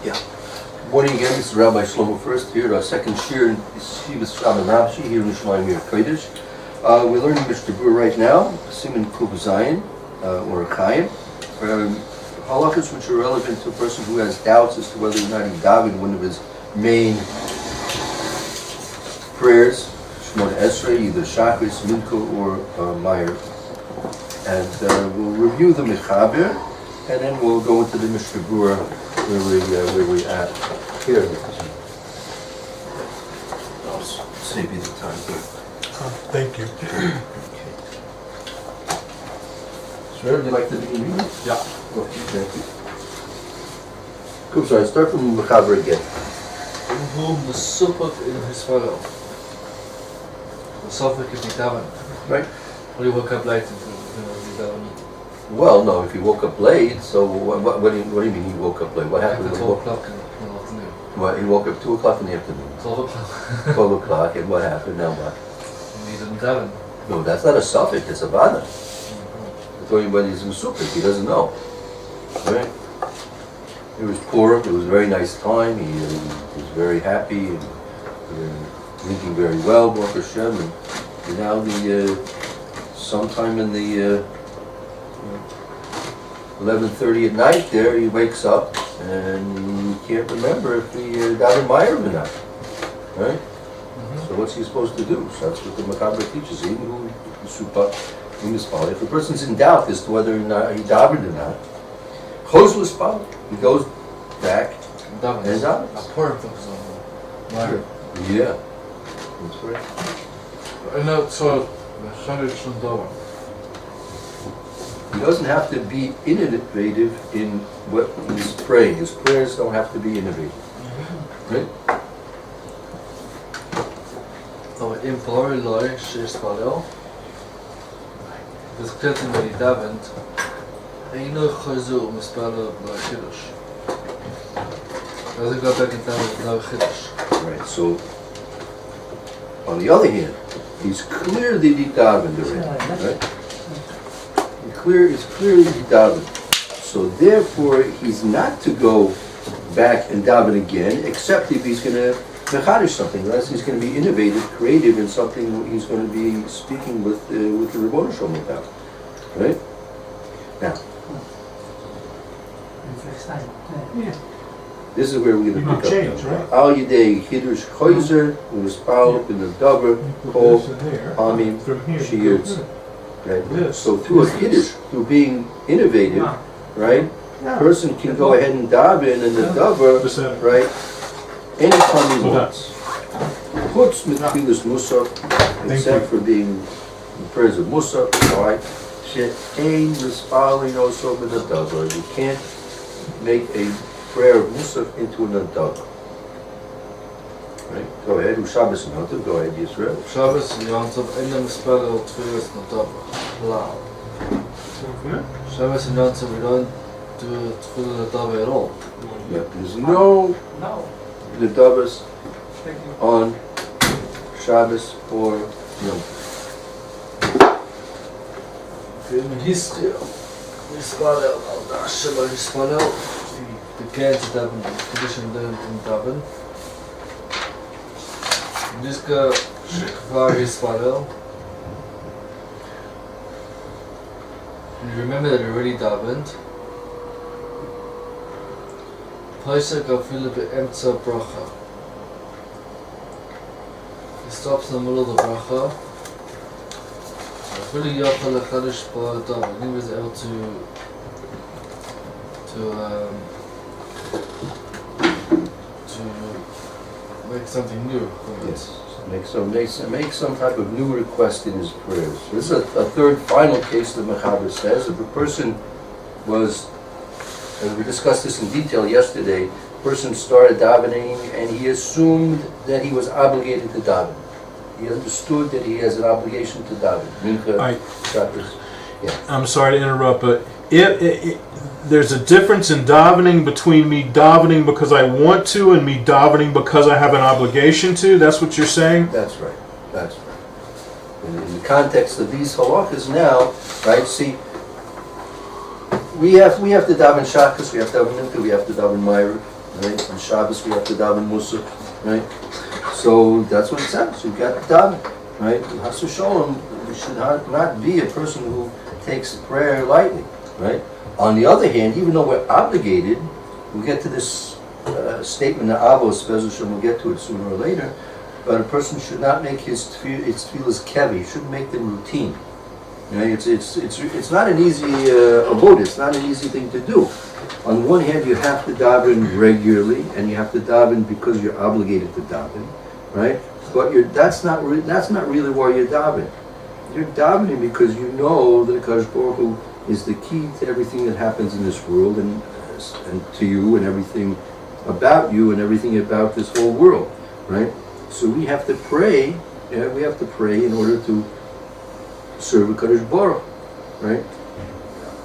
Yeah. Good morning again, this is Rabbi Shlomo First here at our second shir in Yeshiva Tsama Nafshi here in Yerushalyim, HaKodesh. We're learning Berura right now, Siman Kuf Zayin, or Chayim. Halachas which are relevant to a person who has doubts as to whether or not he davened one of his main prayers, Shemona Esrei, either Shachris, Mincha, or Meir. And we'll review the Mechaber, and then we'll go into the Mishna Berura where we at here. I'll save you the time here. Thank you. Okay. So, would you like to begin reading? Yeah. Okay, thank you. Cool, so I start from Mechaber again. Whom the Sukkot in his fellow. The Sukkot is Daven. Right? Or you woke up late and Daven. Well, no, if he woke up late, so what do you mean he woke up late? What happened? At 12 o'clock in the afternoon. Well, he woke up 2 o'clock in the afternoon. 12 o'clock. 12 o'clock, and what happened? Now what? He didn't Daven. No, that's not a suffix, it's a vada. It's only when he's in sukkah, he doesn't know. Right? It was poor, it was a very nice time, he was very happy, and drinking very well, Baruch Hashem, and now sometime in the 11:30 at night there, he wakes up, and he can't remember if he got a Meir or not. Right? So what's he supposed to do? So that's what the Mechaber teaches. Even who supa in his spot. If a person's in doubt as to whether or not he davened or not, chos l'spal, he goes back and davens. A poor person. Yeah, that's right. And so, He doesn't have to be innovative in what he's praying. His prayers don't have to be innovative. Right? In Berura loy shespalel. Das Kletten when he davened. Eino chazu mispalel loy chiddush. Doesn't go back and daven no chiddush. Right. So, on the other hand, he's clear that he davened already. Right? It's clear that he davened. So therefore, he's not to go back and daven again, except if he's going to HaKodesh something, unless he's going to be innovative, creative in something he's going to be speaking with the Rebbeinu Shalom about. Right? Now, this is where we're going to pick up. Right? Al Yidei Hiddush Choizer U'Mispal in the Davar Kol Amim Shiyutz. Right? So through a Hiddush, through being innovative, right? A person can go ahead and daven in the Davar, right? Anytime he wants. Chutz mitfilas musaf, except for being the prayers of musaf, right? She'ein mispaling also with a davar. You can't make a prayer of musaf into an davar. Right? Go ahead. Shabbos and Yom. Go ahead, Yisrael. Shabbos and Yom Tov ain't mispalel tfilas nadavar. Wow. Shabbos and Yom Tov we don't do tfilas nadavar at all. Yeah, there's no Nedavas on Shabbos or Yom. In history, mispalel al dashem al mispalel. The kids daven, the tradition in daven. This guy shekvar mispalel. You remember that he already davened. Pesach afilu be'emtza bracha. He stops in the middle of the bracha. Afilu yachal HaKodesh ba'adav. He was able to make something new. Yes. Make some type of new request in his prayers. This is a third final case that Mechaber says. If a person was, and we discussed this in detail yesterday, a person started davening and he assumed that he was obligated to daven. He understood that he has an obligation to daven. Mincha, Shabbos. Yeah. I'm sorry to interrupt, but there's a difference in davening between me davening because I want to and me davening because I have an obligation to. That's what you're saying? That's right. That's right. In the context of these halachas now, right? See, we have to daven Shachas, we have to daven Mincha, we have to daven Meir, right? On Shabbos we have to daven Musaf, right? So that's what it says. You've got to daven, right? Hasu Shalom, we should not be a person who takes prayer lightly, right? On the other hand, even though we're obligated, we'll get to this statement of Avos, we'll get to it sooner or later, but a person should not make his tefillas kevi. He shouldn't make them routine. Right? It's not an easy abode. It's not an easy thing to do. On one hand, you have to daven regularly, and you have to daven because you're obligated to daven, right? But that's not really why you're davening. You're davening because you know that HaKodesh Baruch Hu is the key to everything that happens in this world, and to you, and everything about you, and everything about this whole world, right? So we have to pray. Yeah, we have to pray in order to serve HaKodesh Baruch Hu, right?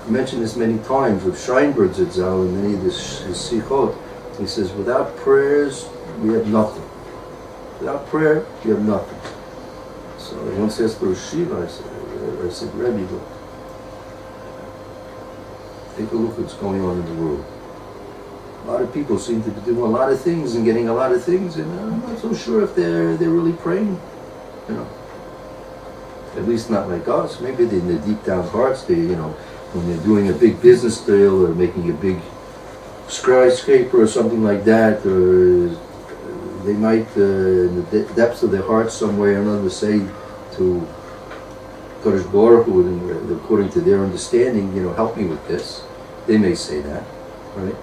I mentioned this many times with Scheinberg Zatzal and many of his sichot. He says, without prayers, we have nothing. Without prayer, we have nothing. So I once asked the Yeshiva, I said, Rebbe, look, take a look at what's going on in the world. A lot of people seem to be doing a lot of things and getting a lot of things, and I'm not so sure if they're really praying, you know. At least not like us. Maybe in their deep down hearts, when they're doing a big business deal or making a big skyscraper or something like that, or they might, in the depths of their hearts somewhere or another, say to HaKodesh Baruch Hu, according to their understanding, help me with this. They may say that, right?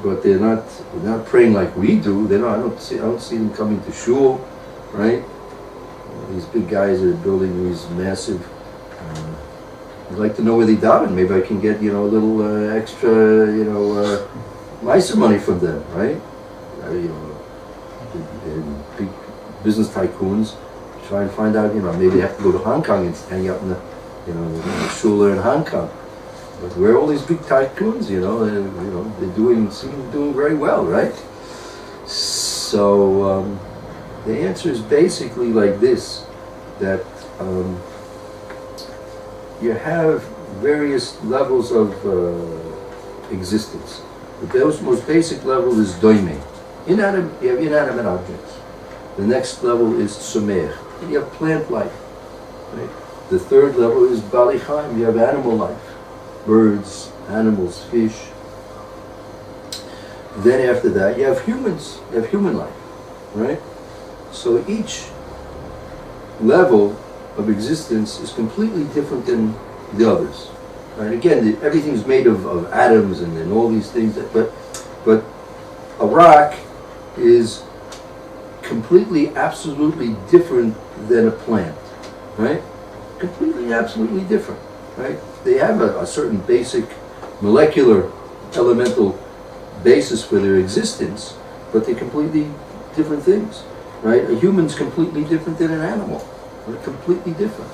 But they're not praying like we do. I don't see them coming to shul, right? These big guys that are building these massive. I'd like to know where they daven. Maybe I can get a little extra nicer money from them, right? Big business tycoons try and find out. Maybe they have to go to Hong Kong and hang out in the shul in Hong Kong. But where are all these big tycoons? They're doing very well, right? So the answer is basically like this: that you have various levels of existence. The most basic level is doime. You have inanimate objects. The next level is tzomeach. You have plant life. Right? The third level is bali chaim. You have animal life. Birds, animals, fish. Then after that, you have humans. You have human life, right? So each level of existence is completely different than the others. Right? Again, everything's made of atoms and all these things. But a rock is completely, absolutely different than a plant, right? Completely, absolutely different, right? They have a certain basic molecular elemental basis for their existence, but they're completely different things, right? A human's completely different than an animal. They're completely different,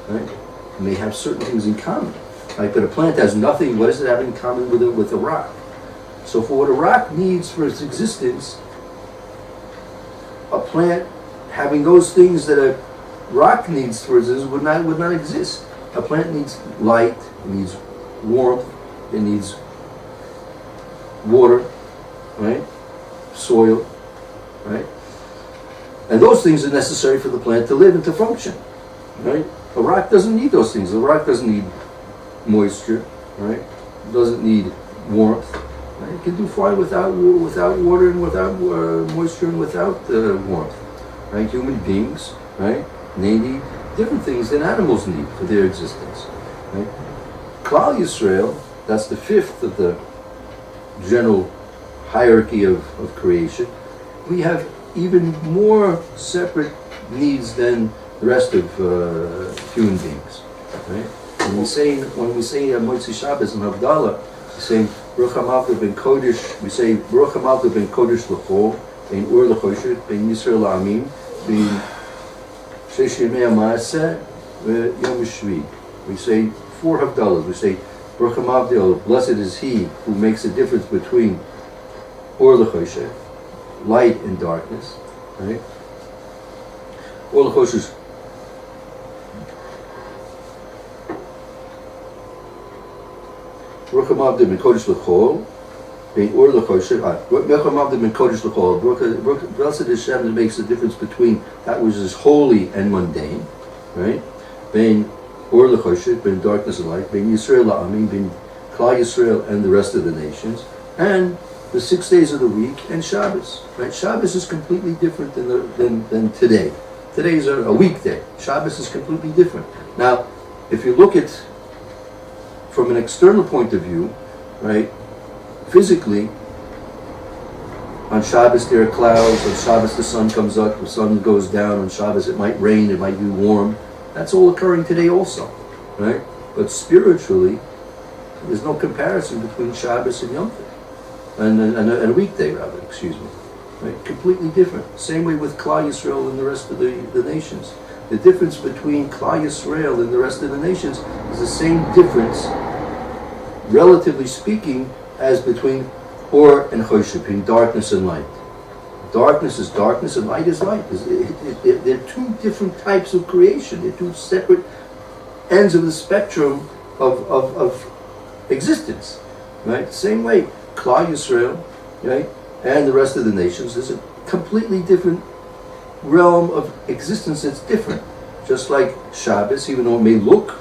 right? And they have certain things in common, right? But a plant has nothing. What does it have in common with a rock? So for what a rock needs for its existence, a plant having those things that a rock needs for its existence would not exist. A plant needs light, it needs warmth, it needs water, right? Soil, right? And those things are necessary for the plant to live and to function, right? A rock doesn't need those things. A rock doesn't need moisture, right? It doesn't need warmth. Right? It can do fine without water and without moisture and without warmth, right? Human beings, right? They need different things than animals need for their existence, right? Klal Yisrael, that's the fifth of the general hierarchy of creation. We have even more separate needs than the rest of human beings, right? When we say Motzi Shabbos and Havdalah, we say Baruch HaMalka ben Kodesh. We say Baruch HaMalka ben Kodesh l'chol, ben Ur l'choshet, ben Yisrael la'amim, ben Shesh Yemei HaMaaseh, Yom HaShvi. We say 4 Havdalahs. We say Baruch HaMavdil, blessed is he who makes a difference between Ur l'choshet, light and darkness, right? Ur l'choshet. Baruch HaMavdil ben Kodesh l'chol, Blessed is Hashem that makes the difference between that which is holy and mundane, right? Bein or l'choshet, bein darkness and light, bein Yisrael la'amim, bein Klal Yisrael and the rest of the nations, and the 6 days of the week and Shabbos, right? Shabbos is completely different than today. Today is a weekday. Shabbos is completely different. Now, if you look at from an external point of view, right? Physically, on Shabbos there are clouds, on Shabbos the sun comes up, the sun goes down, on Shabbos it might rain, it might be warm. That's all occurring today also, right? But spiritually, there's no comparison between Shabbos and Yom Tov, and a weekday rather, excuse me, right? Completely different. Same way with Klal Yisrael and the rest of the nations. The difference between Klal Yisrael and the rest of the nations is the same difference, relatively speaking, as between Or and Choshen, between darkness and light. Darkness is darkness and light is light. They're two different types of creation. They're two separate ends of the spectrum of existence. Right? Same way, Klal Yisrael, right, and the rest of the nations, there's a completely different realm of existence that's different. Just like Shabbos, even though it may look,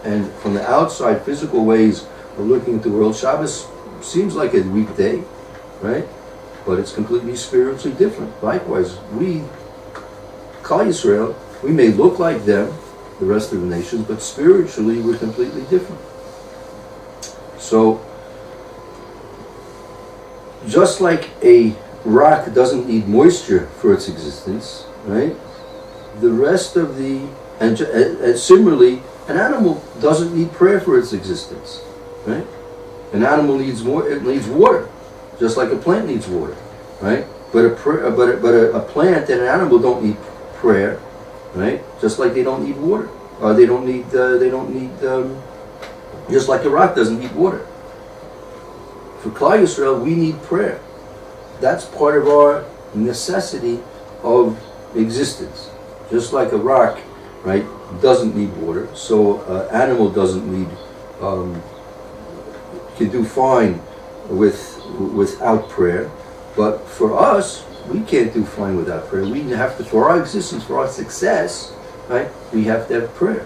and from the outside physical ways of looking at the world, Shabbos seems like a weekday, right? But it's completely spiritually different. Likewise, we, Klal Yisrael, we may look like them, the rest of the nations, but spiritually we're completely different. So, just like a rock doesn't need moisture for its existence, right? The rest of and similarly, an animal doesn't need prayer for its existence, right? An animal needs water, just like a plant needs water, right? But a plant and an animal don't need prayer, right? Just like they don't need water, or just like a rock doesn't need water. For Klal Yisrael, we need prayer. That's part of our necessity of existence. Just like a rock, right, doesn't need water, so an animal doesn't need, can do fine without prayer. But for us, we can't do fine without prayer. We have to, for our existence, for our success, right, we have to have prayer.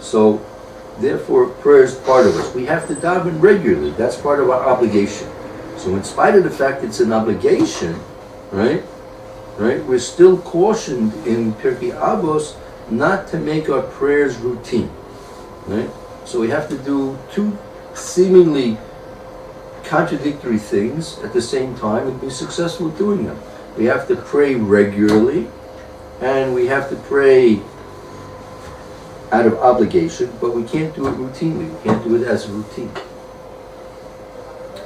So, therefore, prayer is part of us. We have to daven regularly. That's part of our obligation. So in spite of the fact it's an obligation, right, we're still cautioned in Pirkei Avos not to make our prayers routine, right? So we have to do two seemingly contradictory things at the same time and be successful at doing them. We have to pray regularly, and we have to pray out of obligation, but we can't do it routinely. We can't do it as a routine.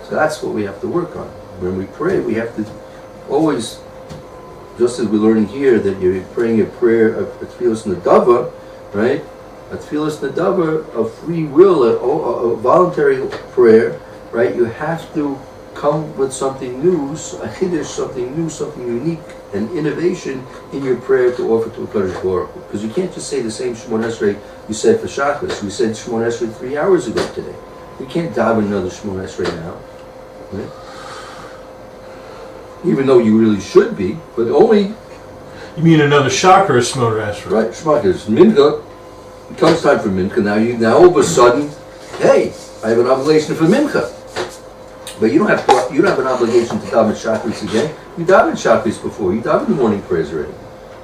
So that's what we have to work on. When we pray, we have to always, just as we're learning here, that you're praying a prayer of Tfilas Nadava, right? A Tfilas Nadava, a free will, a voluntary prayer, right? You have to come with something new, a HaKodesh, something new, something unique, an innovation in your prayer to offer to HaKodesh Baruch Hu. Because you can't just say the same Shemon Esrei you said for Shacharis. We said Shemon Esrei 3 hours ago today. You can't daven another Shemon Esrei now. Right? Even though you really should be, but only... You mean another Shachar Shemon Esrei? Right, Shemakas. Mincha, it comes time for Mincha. Now all of a sudden, hey, I have an obligation for Mincha. But you don't have an obligation to daven Shacharis again. You daven Shacharis before. You daven the morning prayers already.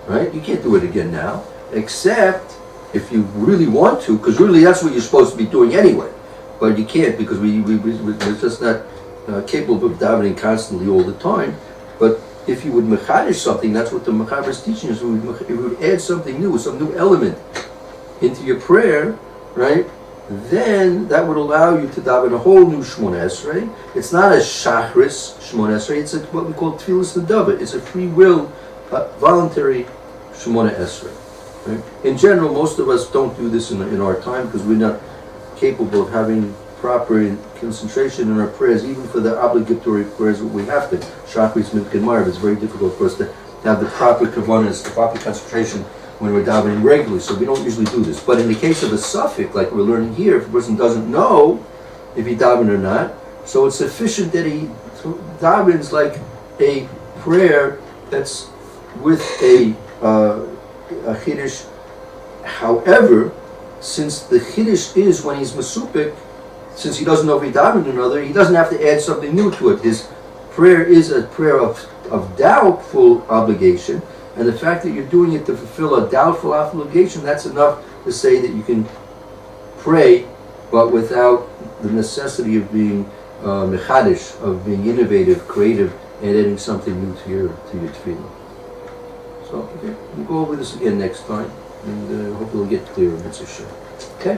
Right? You can't do it again now. Except if you really want to, because really that's what you're supposed to be doing anyway. But you can't because we're just not capable of davening constantly all the time. But if you would mechadesh something, that's what the mechaber is teaching us. If you would add something new, some new element into your prayer, right? Then that would allow you to daven a whole new Shemon Esrei. It's not a Shachris Shemon Esrei. It's what we call Tfilas Nadava. It's a free will, voluntary Shemon Esrei. Right? In general, most of us don't do this in our time because we're not capable of having proper concentration in our prayers, even for the obligatory prayers we have to. Shachris, Mincha, and Marv. It's very difficult for us to have the proper kavanas, the proper concentration when we're davening regularly, so we don't usually do this. But in the case of a suffix, like we're learning here, if a person doesn't know if he daven or not, So it's sufficient that he davens like a prayer that's with a chiddush. However, since the chiddush is when he's masupik, since he doesn't know if he davened another, he doesn't have to add something new to it. His prayer is a prayer of doubtful obligation, and the fact that you're doing it to fulfill a doubtful obligation, that's enough to say that you can pray, but without the necessity of being mechadish, of being innovative, creative, and adding something new to your tefillah. So, okay, we'll go over this again next time, and hopefully we'll get clearer. It's a show. Okay.